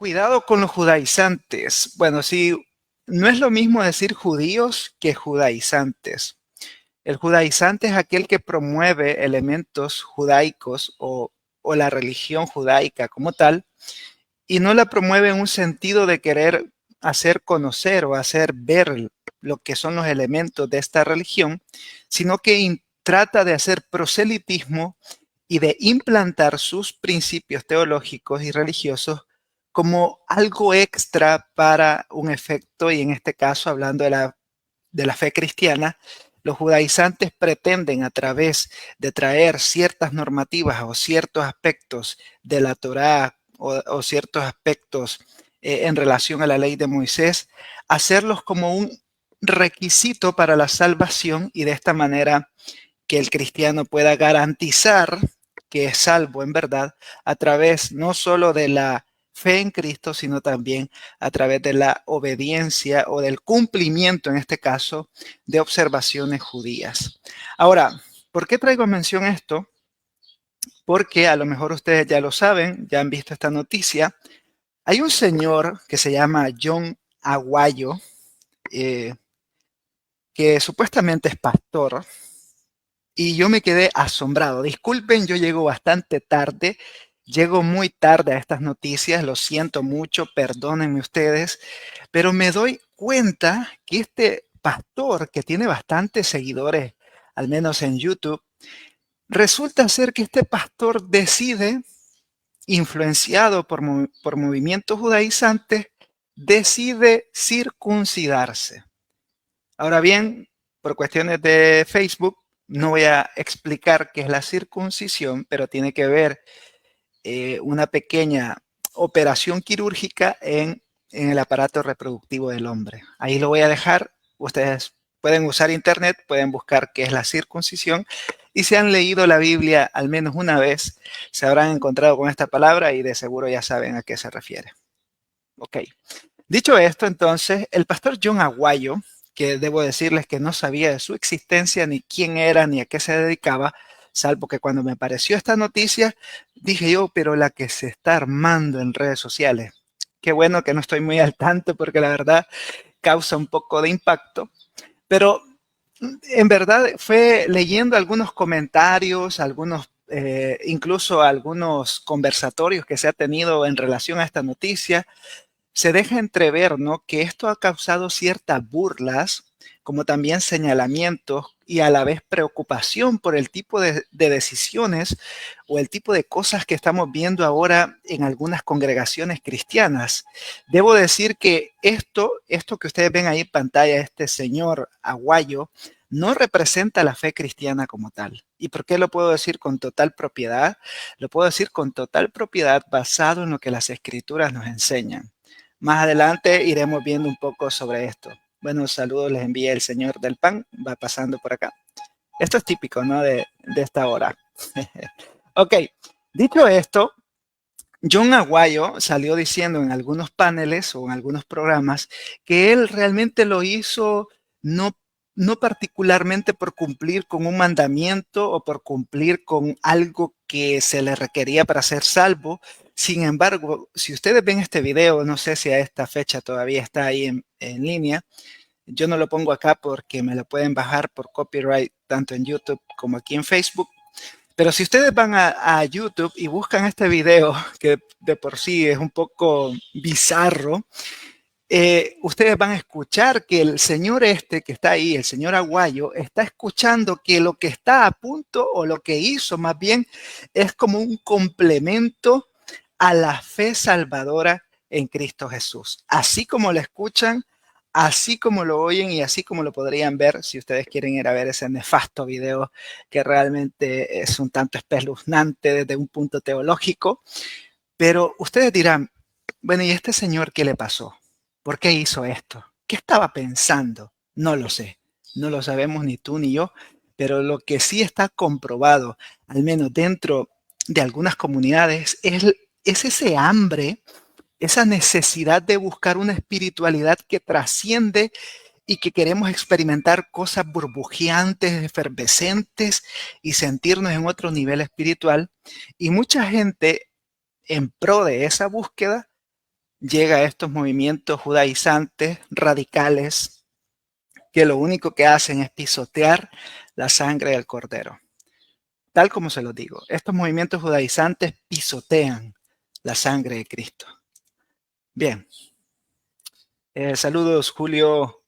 Cuidado con los judaizantes. Bueno, sí, no es lo mismo decir judíos que judaizantes. El judaizante es aquel que promueve elementos judaicos o la religión judaica como tal, y no la promueve en un sentido de querer hacer conocer o hacer ver lo que son los elementos de esta religión, sino que trata de hacer proselitismo y de implantar sus principios teológicos y religiosos como algo extra para un efecto, y en este caso, hablando de la fe cristiana, los judaizantes pretenden a través de traer ciertas normativas o ciertos aspectos de la Torá o ciertos aspectos en relación a la ley de Moisés, hacerlos como un requisito para la salvación y de esta manera que el cristiano pueda garantizar que es salvo en verdad a través no solo de la fe en Cristo, sino también a través de la obediencia o del cumplimiento, en este caso, de observaciones judías. Ahora, ¿por qué traigo a mención esto? Porque a lo mejor ustedes ya lo saben, ya han visto esta noticia. Hay un señor que se llama John Aguayo, eh, que supuestamente es pastor, y yo me quedé asombrado. Disculpen, yo llego bastante tarde, llego muy tarde a estas noticias, lo siento mucho, perdónenme ustedes, pero me doy cuenta que este pastor, que tiene bastantes seguidores, al menos en YouTube, resulta ser que este pastor decide, influenciado por movimientos judaizantes, decide circuncidarse. Ahora bien, por cuestiones de Facebook, no voy a explicar qué es la circuncisión, pero tiene que ver una pequeña operación quirúrgica en el aparato reproductivo del hombre. Ahí lo voy a dejar. Ustedes pueden usar internet, pueden buscar qué es la circuncisión y si han leído la Biblia al menos una vez, se habrán encontrado con esta palabra y de seguro ya saben a qué se refiere. Ok. Dicho esto, entonces, el pastor John Aguayo, que debo decirles que no sabía de su existencia, ni quién era, ni a qué se dedicaba, salvo que cuando me apareció esta noticia, dije yo, pero la que se está armando en redes sociales. Qué bueno que no estoy muy al tanto porque la verdad causa un poco de impacto, pero en verdad fue leyendo algunos comentarios, incluso algunos conversatorios que se ha tenido en relación a esta noticia, se deja entrever, ¿no?, que esto ha causado ciertas burlas, como también señalamientos y a la vez preocupación por el tipo de decisiones o el tipo de cosas que estamos viendo ahora en algunas congregaciones cristianas. Debo decir que esto que ustedes ven ahí en pantalla, este señor Aguayo, no representa la fe cristiana como tal. ¿Y por qué lo puedo decir con total propiedad? Lo puedo decir con total propiedad basado en lo que las escrituras nos enseñan. Más adelante iremos viendo un poco sobre esto. Bueno, saludos les envía el señor del pan, va pasando por acá. Esto es típico, ¿no? De esta hora. Ok, dicho esto, John Aguayo salió diciendo en algunos paneles o en algunos programas que él realmente lo hizo no, no particularmente por cumplir con un mandamiento o por cumplir con algo que se le requería para ser salvo. Sin embargo, si ustedes ven este video, no sé si a esta fecha todavía está ahí en línea, yo no lo pongo acá porque me lo pueden bajar por copyright tanto en YouTube como aquí en Facebook. Pero si ustedes van a YouTube y buscan este video, que de por sí es un poco bizarro, ustedes van a escuchar que el señor este que está ahí, el señor Aguayo, está escuchando que lo que está a punto o lo que hizo más bien es como un complemento a la fe salvadora en Cristo Jesús. Así como lo escuchan, así como lo oyen y así como lo podrían ver si ustedes quieren ir a ver ese nefasto video que realmente es un tanto espeluznante desde un punto teológico. Pero ustedes dirán, bueno, ¿y este señor qué le pasó? ¿Por qué hizo esto? ¿Qué estaba pensando? No lo sé. No lo sabemos ni tú ni yo, pero lo que sí está comprobado, al menos dentro de algunas comunidades, es ese hambre, esa necesidad de buscar una espiritualidad que trasciende y que queremos experimentar cosas burbujeantes, efervescentes y sentirnos en otro nivel espiritual. Y mucha gente en pro de esa búsqueda llega a estos movimientos judaizantes radicales que lo único que hacen es pisotear la sangre del Cordero. Tal como se lo digo, estos movimientos judaizantes pisotean la sangre de Cristo. Bien. Saludos, Julio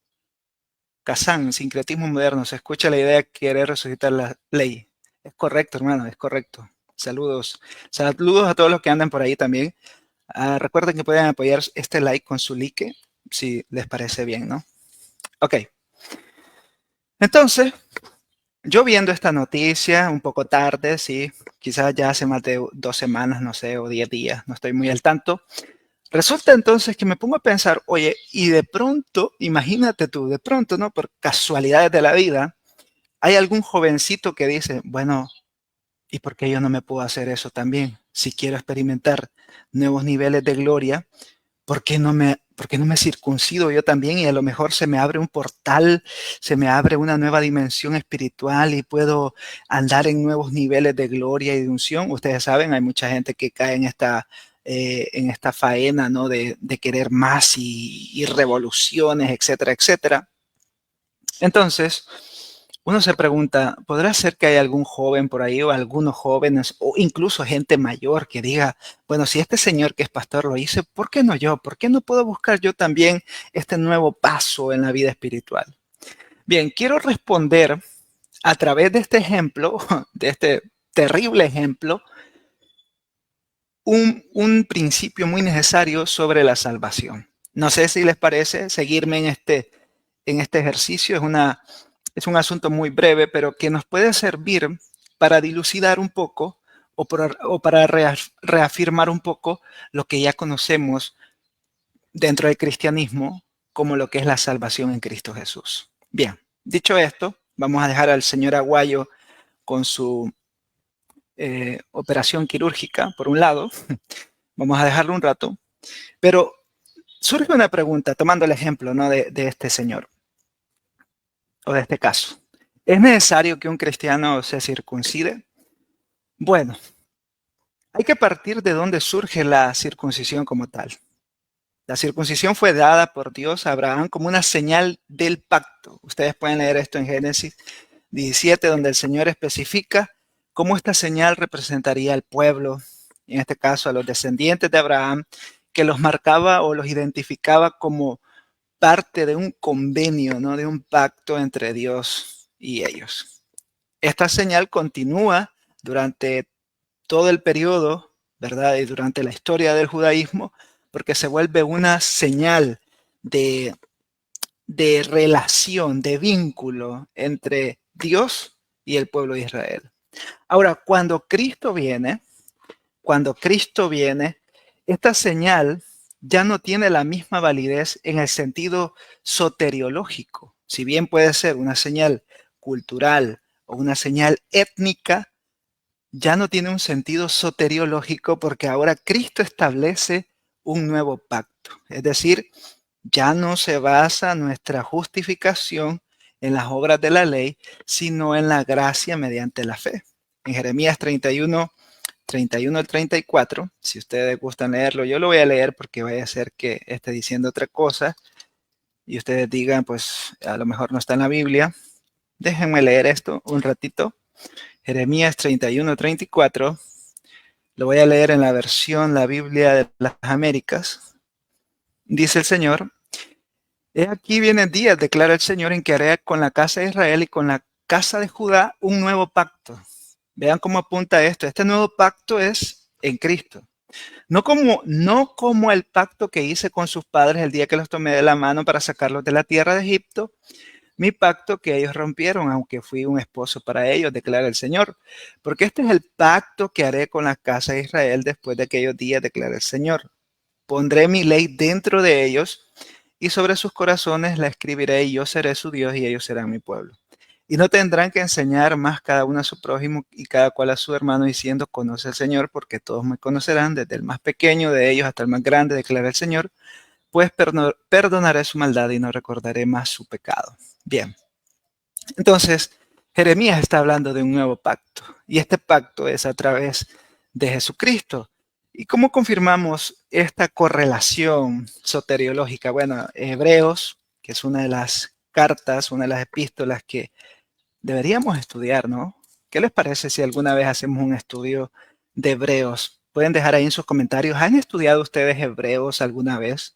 Kazán, sincretismo moderno. Se escucha la idea de querer resucitar la ley. Es correcto, hermano, es correcto. Saludos. Saludos a todos los que andan por ahí también. Recuerden que pueden apoyar este like con su like, si les parece bien, ¿no? Ok. Entonces, yo viendo esta noticia un poco tarde, sí, quizás ya hace más de 2 semanas, no sé, o 10 días, no estoy muy al tanto. Resulta entonces que me pongo a pensar, oye, y de pronto, imagínate tú, de pronto, ¿no? Por casualidades de la vida, hay algún jovencito que dice, bueno, ¿y por qué yo no me puedo hacer eso también? Si quiero experimentar nuevos niveles de gloria, ¿por qué no me circuncido yo también? Y a lo mejor se me abre un portal, se me abre una nueva dimensión espiritual y puedo andar en nuevos niveles de gloria y de unción. Ustedes saben, hay mucha gente que cae en esta faena, ¿no? De querer más y revoluciones, etcétera, etcétera. Entonces, uno se pregunta, ¿podrá ser que hay algún joven por ahí o algunos jóvenes o incluso gente mayor que diga, bueno, si este señor que es pastor lo hizo, ¿por qué no yo? ¿Por qué no puedo buscar yo también este nuevo paso en la vida espiritual? Bien, quiero responder a través de este ejemplo, de este terrible ejemplo, un principio muy necesario sobre la salvación. No sé si les parece seguirme en este ejercicio. Es un asunto muy breve, pero que nos puede servir para dilucidar un poco o para reafirmar un poco lo que ya conocemos dentro del cristianismo como lo que es la salvación en Cristo Jesús. Bien, dicho esto, vamos a dejar al señor Aguayo con su operación quirúrgica, por un lado. Vamos a dejarlo un rato. Pero surge una pregunta, tomando el ejemplo, ¿no? de este señor o de este caso. ¿Es necesario que un cristiano se circuncide? Bueno, hay que partir de dónde surge la circuncisión como tal. La circuncisión fue dada por Dios a Abraham como una señal del pacto. Ustedes pueden leer esto en Génesis 17, donde el Señor especifica cómo esta señal representaría al pueblo, en este caso a los descendientes de Abraham, que los marcaba o los identificaba como parte de un convenio, ¿no? De un pacto entre Dios y ellos. Esta señal continúa durante todo el periodo, ¿verdad? Y durante la historia del judaísmo, porque se vuelve una señal de relación, de vínculo entre Dios y el pueblo de Israel. Ahora, cuando Cristo viene, esta señal ya no tiene la misma validez en el sentido soteriológico. Si bien puede ser una señal cultural o una señal étnica, ya no tiene un sentido soteriológico porque ahora Cristo establece un nuevo pacto. Es decir, ya no se basa nuestra justificación en las obras de la ley, sino en la gracia mediante la fe. En Jeremías 31 al 34, si ustedes gustan leerlo, yo lo voy a leer porque vaya a ser que esté diciendo otra cosa y ustedes digan, pues a lo mejor no está en la Biblia. Déjenme leer esto un ratito. Jeremías 31, 34. Lo voy a leer en la versión, la Biblia de las Américas. Dice el Señor, he aquí vienen días, declara el Señor, en que haré con la casa de Israel y con la casa de Judá un nuevo pacto. Vean cómo apunta esto. Este nuevo pacto es en Cristo. No como el pacto que hice con sus padres el día que los tomé de la mano para sacarlos de la tierra de Egipto, mi pacto que ellos rompieron, aunque fui un esposo para ellos, declara el Señor. Porque este es el pacto que haré con la casa de Israel después de aquellos días, declara el Señor. Pondré mi ley dentro de ellos y sobre sus corazones la escribiré y yo seré su Dios y ellos serán mi pueblo. Y no tendrán que enseñar más cada uno a su prójimo y cada cual a su hermano diciendo, conoce al Señor, porque todos me conocerán, desde el más pequeño de ellos hasta el más grande, declara el Señor, pues perdonaré su maldad y no recordaré más su pecado. Bien, entonces Jeremías está hablando de un nuevo pacto y este pacto es a través de Jesucristo. ¿Y cómo confirmamos esta correlación soteriológica? Bueno, Hebreos, que es una de las cartas, una de las epístolas que deberíamos estudiar, ¿no? ¿Qué les parece si alguna vez hacemos un estudio de Hebreos? Pueden dejar ahí en sus comentarios. ¿Han estudiado ustedes Hebreos alguna vez?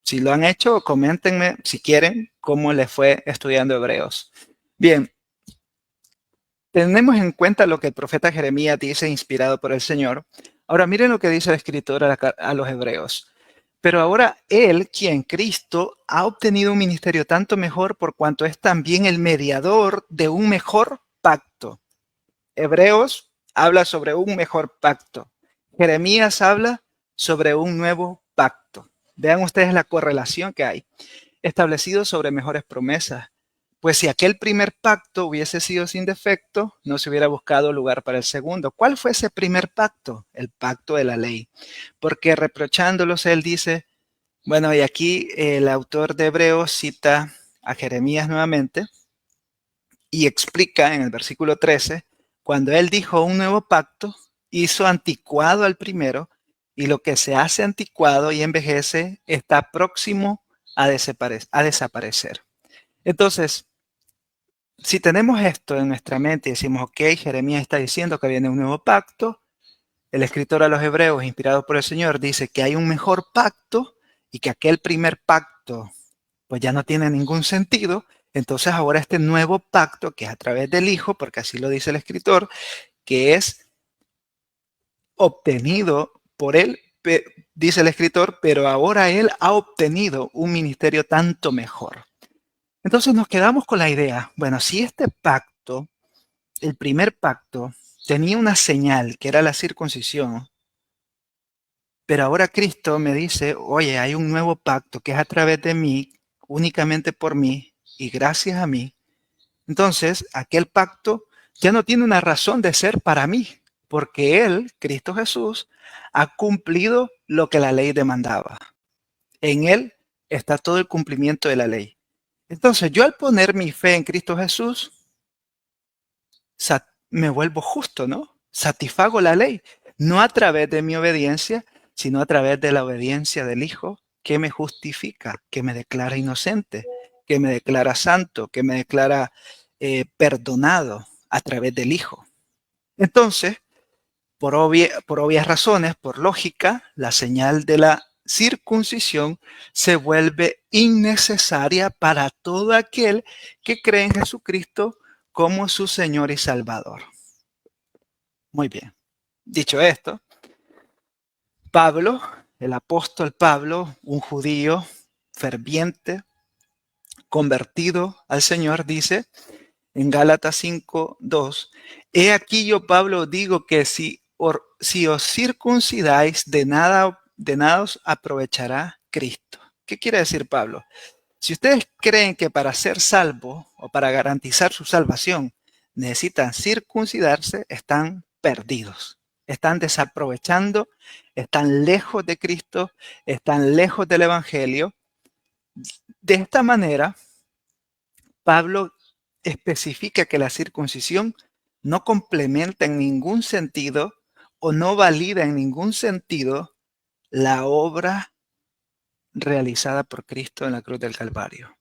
Si lo han hecho, coméntenme si quieren cómo les fue estudiando Hebreos. Bien, tenemos en cuenta lo que el profeta Jeremías dice, inspirado por el Señor. Ahora miren lo que dice el escritor a los Hebreos. Pero ahora él, quien Cristo, ha obtenido un ministerio tanto mejor por cuanto es también el mediador de un mejor pacto. Hebreos habla sobre un mejor pacto. Jeremías habla sobre un nuevo pacto. Vean ustedes la correlación que hay. Establecido sobre mejores promesas. Pues si aquel primer pacto hubiese sido sin defecto, no se hubiera buscado lugar para el segundo. ¿Cuál fue ese primer pacto? El pacto de la ley. Porque reprochándolos, él dice, bueno, y aquí el autor de Hebreos cita a Jeremías nuevamente y explica en el versículo 13, cuando él dijo un nuevo pacto, hizo anticuado al primero, y lo que se hace anticuado y envejece está próximo a desaparecer. Entonces, si tenemos esto en nuestra mente y decimos, ok, Jeremías está diciendo que viene un nuevo pacto, el escritor a los Hebreos, inspirado por el Señor, dice que hay un mejor pacto y que aquel primer pacto pues ya no tiene ningún sentido. Entonces ahora este nuevo pacto, que es a través del Hijo, porque así lo dice el escritor, que es obtenido por él, dice el escritor, pero ahora él ha obtenido un ministerio tanto mejor. Entonces nos quedamos con la idea, bueno, si este pacto, el primer pacto, tenía una señal que era la circuncisión, pero ahora Cristo me dice, oye, hay un nuevo pacto que es a través de mí, únicamente por mí y gracias a mí. Entonces, aquel pacto ya no tiene una razón de ser para mí, porque Él, Cristo Jesús, ha cumplido lo que la ley demandaba. En Él está todo el cumplimiento de la ley. Entonces, yo al poner mi fe en Cristo Jesús, me vuelvo justo, ¿no? Satisfago la ley, no a través de mi obediencia, sino a través de la obediencia del Hijo que me justifica, que me declara inocente, que me declara santo, que me declara perdonado a través del Hijo. Entonces, por obvias razones, por lógica, la señal de la circuncisión se vuelve innecesaria para todo aquel que cree en Jesucristo como su Señor y Salvador. Muy bien. Dicho esto, Pablo, el apóstol Pablo, un judío ferviente, convertido al Señor, dice en Gálatas 5:2, he aquí yo, Pablo, digo que si os circuncidáis, de nada os aprovechará Cristo. ¿Qué quiere decir Pablo? Si ustedes creen que para ser salvo o para garantizar su salvación necesitan circuncidarse, están perdidos. Están desaprovechando, están lejos de Cristo, están lejos del Evangelio. De esta manera, Pablo especifica que la circuncisión no complementa en ningún sentido o no valida en ningún sentido la obra realizada por Cristo en la cruz del Calvario.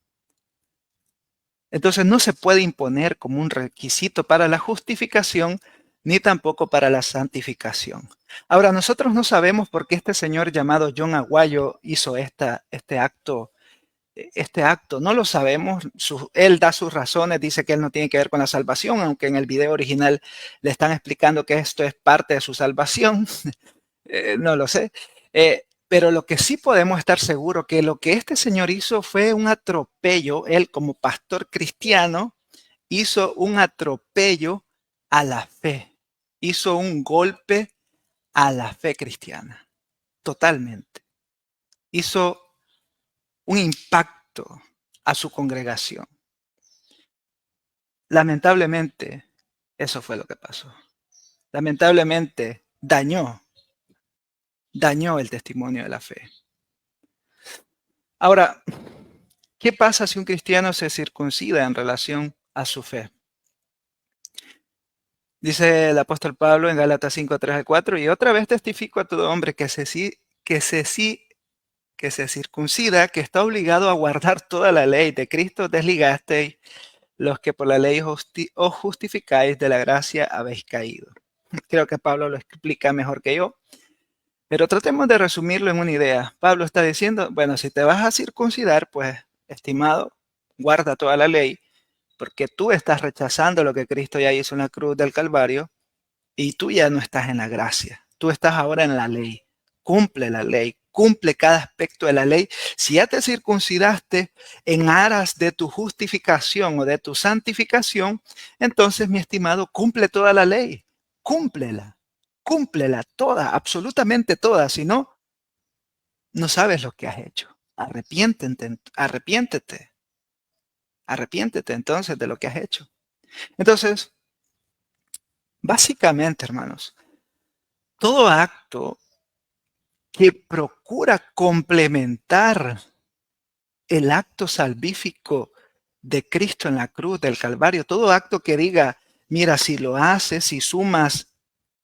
Entonces no se puede imponer como un requisito para la justificación ni tampoco para la santificación. Ahora, nosotros no sabemos por qué este señor llamado John Aguayo hizo este acto. No lo sabemos. Él da sus razones, dice que él no tiene que ver con la salvación, aunque en el video original le están explicando que esto es parte de su salvación. No lo sé. Pero lo que sí podemos estar seguros que lo que este señor hizo fue un atropello. Él como pastor cristiano hizo un atropello a la fe. Hizo un golpe a la fe cristiana. Totalmente. Hizo un impacto a su congregación. Lamentablemente, eso fue lo que pasó. Lamentablemente, dañó el testimonio de la fe. Ahora, ¿qué pasa si un cristiano se circuncida en relación a su fe? Dice el apóstol Pablo en Gálatas 5, 3 al 4, y otra vez testifico a todo hombre que se circuncida, que está obligado a guardar toda la ley. De Cristo desligasteis los que por la ley os justificáis, de la gracia habéis caído. Creo que Pablo lo explica mejor que yo. Pero tratemos de resumirlo en una idea. Pablo está diciendo, bueno, si te vas a circuncidar, pues, estimado, guarda toda la ley, porque tú estás rechazando lo que Cristo ya hizo en la cruz del Calvario y tú ya no estás en la gracia. Tú estás ahora en la ley. Cumple la ley, cumple cada aspecto de la ley. Si ya te circuncidaste en aras de tu justificación o de tu santificación, entonces, mi estimado, cumple toda la ley. Cúmplela. Cúmplela toda, absolutamente toda. Si no, no sabes lo que has hecho. Arrepiéntete, arrepiéntete, arrepiéntete entonces de lo que has hecho. Entonces, básicamente, hermanos, todo acto que procura complementar el acto salvífico de Cristo en la cruz del Calvario, todo acto que diga, mira, si lo haces, si sumas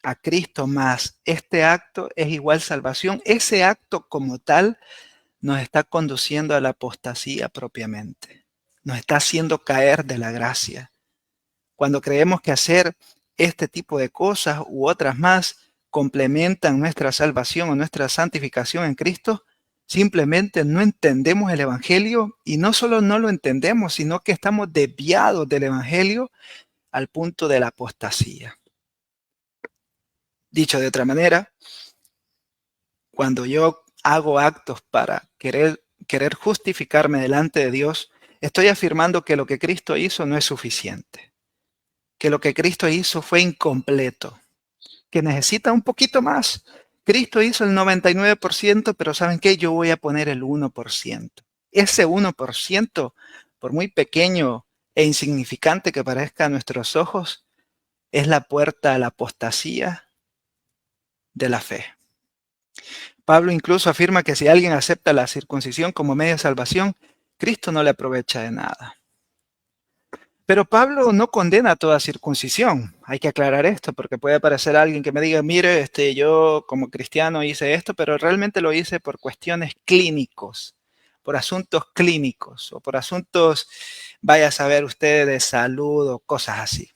a Cristo más este acto es igual salvación, ese acto como tal nos está conduciendo a la apostasía propiamente, nos está haciendo caer de la gracia. Cuando creemos que hacer este tipo de cosas u otras más complementan nuestra salvación o nuestra santificación en Cristo, simplemente no entendemos el Evangelio y no solo no lo entendemos, sino que estamos desviados del Evangelio al punto de la apostasía. Dicho de otra manera, cuando yo hago actos para querer justificarme delante de Dios, estoy afirmando que lo que Cristo hizo no es suficiente, que lo que Cristo hizo fue incompleto, que necesita un poquito más. Cristo hizo el 99%, pero ¿saben qué? Yo voy a poner el 1%. Ese 1%, por muy pequeño e insignificante que parezca a nuestros ojos, es la puerta a la apostasía de la fe. Pablo incluso afirma que si alguien acepta la circuncisión como medio de salvación, Cristo no le aprovecha de nada. Pero Pablo no condena toda circuncisión. Hay que aclarar esto porque puede aparecer alguien que me diga, mire, yo como cristiano hice esto, pero realmente lo hice por cuestiones clínicos, por asuntos clínicos o por asuntos, vaya a saber usted, de salud o cosas así.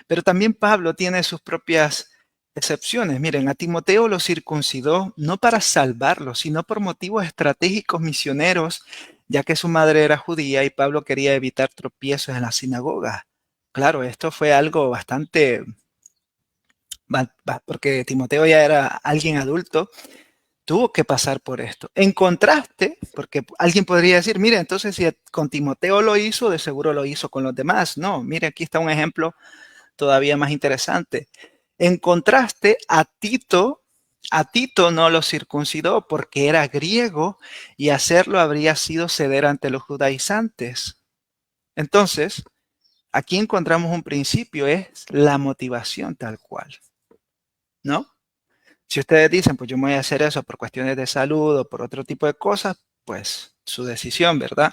Pero también Pablo tiene sus propias excepciones. Miren, a Timoteo lo circuncidó no para salvarlo, sino por motivos estratégicos misioneros, ya que su madre era judía y Pablo quería evitar tropiezos en la sinagoga. Claro, esto fue algo bastante, porque Timoteo ya era alguien adulto, tuvo que pasar por esto. En contraste, porque alguien podría decir, mire, entonces si con Timoteo lo hizo, de seguro lo hizo con los demás. No, mire, aquí está un ejemplo todavía más interesante. En contraste, a Tito no lo circuncidó porque era griego y hacerlo habría sido ceder ante los judaizantes. Entonces, aquí encontramos un principio, es la motivación tal cual, ¿no? Si ustedes dicen, pues yo me voy a hacer eso por cuestiones de salud o por otro tipo de cosas, pues su decisión, ¿verdad?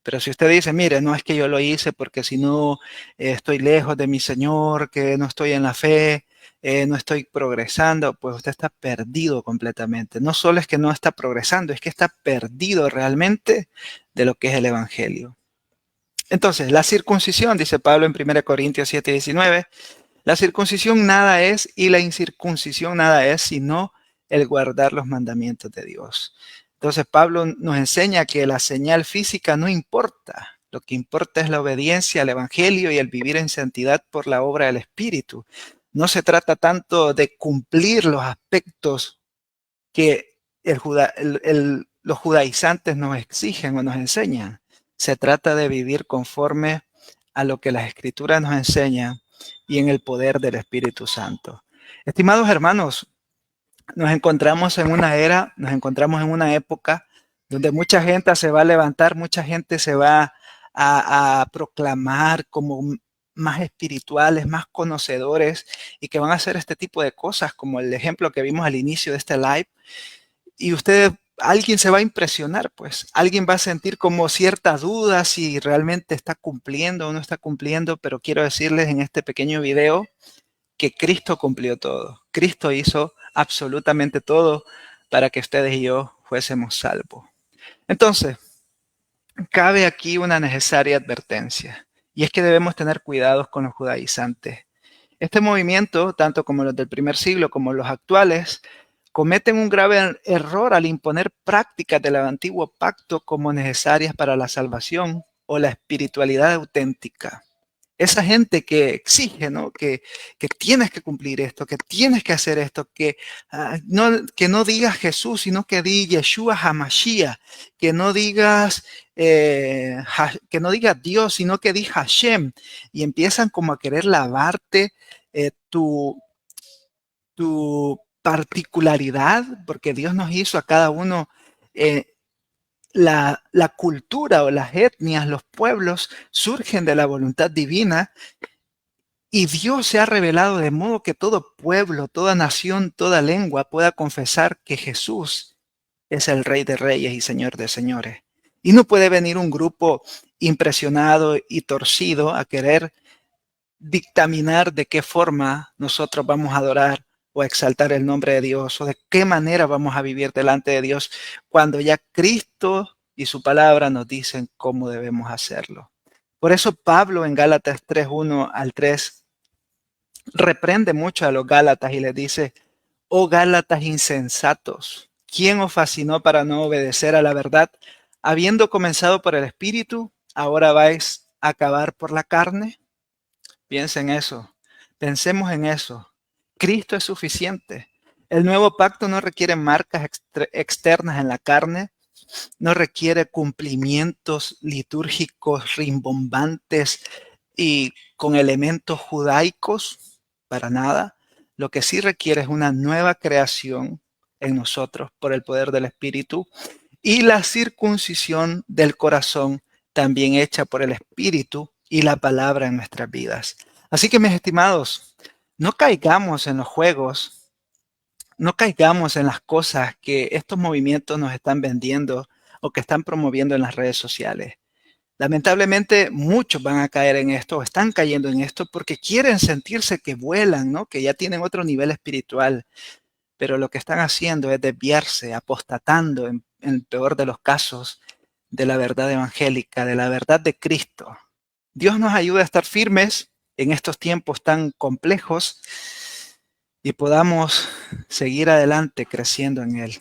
Pero si usted dice, mire, no es que yo lo hice porque si no estoy lejos de mi Señor, que no estoy en la fe, no estoy progresando, pues usted está perdido completamente. No solo es que no está progresando, es que está perdido realmente de lo que es el Evangelio. Entonces, la circuncisión, dice Pablo en 1 Corintios 7:19, la circuncisión nada es y la incircuncisión nada es, sino el guardar los mandamientos de Dios. Entonces Pablo nos enseña que la señal física no importa. Lo que importa es la obediencia al Evangelio y el vivir en santidad por la obra del Espíritu. No se trata tanto de cumplir los aspectos que los judaizantes nos exigen o nos enseñan. Se trata de vivir conforme a lo que las Escrituras nos enseñan y en el poder del Espíritu Santo. Estimados hermanos, nos encontramos en una era, nos encontramos en una época donde mucha gente se va a levantar, mucha gente se va a proclamar como más espirituales, más conocedores y que van a hacer este tipo de cosas, como el ejemplo que vimos al inicio de este live. Y alguien se va a impresionar, pues alguien va a sentir como cierta duda si realmente está cumpliendo o no está cumpliendo, pero quiero decirles en este pequeño video que Cristo cumplió todo. Cristo hizo absolutamente todo para que ustedes y yo fuésemos salvos. Entonces, cabe aquí una necesaria advertencia, y es que debemos tener cuidados con los judaizantes. Este movimiento, tanto como los del primer siglo como los actuales, cometen un grave error al imponer prácticas del antiguo pacto como necesarias para la salvación o la espiritualidad auténtica. Esa gente que exige, ¿no? Que tienes que cumplir esto, que tienes que hacer esto, que no digas Jesús, sino que di Yeshua HaMashiach, que no digas que no digas Dios, sino que di Hashem, y empiezan como a querer lavarte tu particularidad, porque Dios nos hizo a cada uno la cultura o las etnias, los pueblos surgen de la voluntad divina y Dios se ha revelado de modo que todo pueblo, toda nación, toda lengua pueda confesar que Jesús es el Rey de Reyes y Señor de Señores. Y no puede venir un grupo impresionado y torcido a querer dictaminar de qué forma nosotros vamos a adorar o a exaltar el nombre de Dios o de qué manera vamos a vivir delante de Dios cuando ya Cristo y su palabra nos dicen cómo debemos hacerlo. Por eso Pablo en Gálatas 3:1 al 3 reprende mucho a los Gálatas y les dice: oh Gálatas insensatos, ¿quién os fascinó para no obedecer a la verdad? Habiendo comenzado por el Espíritu, ¿ahora vais a acabar por la carne? Piensa en eso. Pensemos en eso. Cristo es suficiente. El nuevo pacto no requiere marcas externas en la carne, no requiere cumplimientos litúrgicos rimbombantes y con elementos judaicos, para nada. Lo que sí requiere es una nueva creación en nosotros por el poder del Espíritu y la circuncisión del corazón también hecha por el Espíritu y la palabra en nuestras vidas. Así que, mis estimados, no caigamos en los juegos, no caigamos en las cosas que estos movimientos nos están vendiendo o que están promoviendo en las redes sociales. Lamentablemente, muchos van a caer en esto o están cayendo en esto porque quieren sentirse que vuelan, ¿no? Que ya tienen otro nivel espiritual, pero lo que están haciendo es desviarse, apostatando en el peor de los casos de la verdad evangélica, de la verdad de Cristo. Dios nos ayuda a estar firmes en estos tiempos tan complejos y podamos seguir adelante creciendo en Él.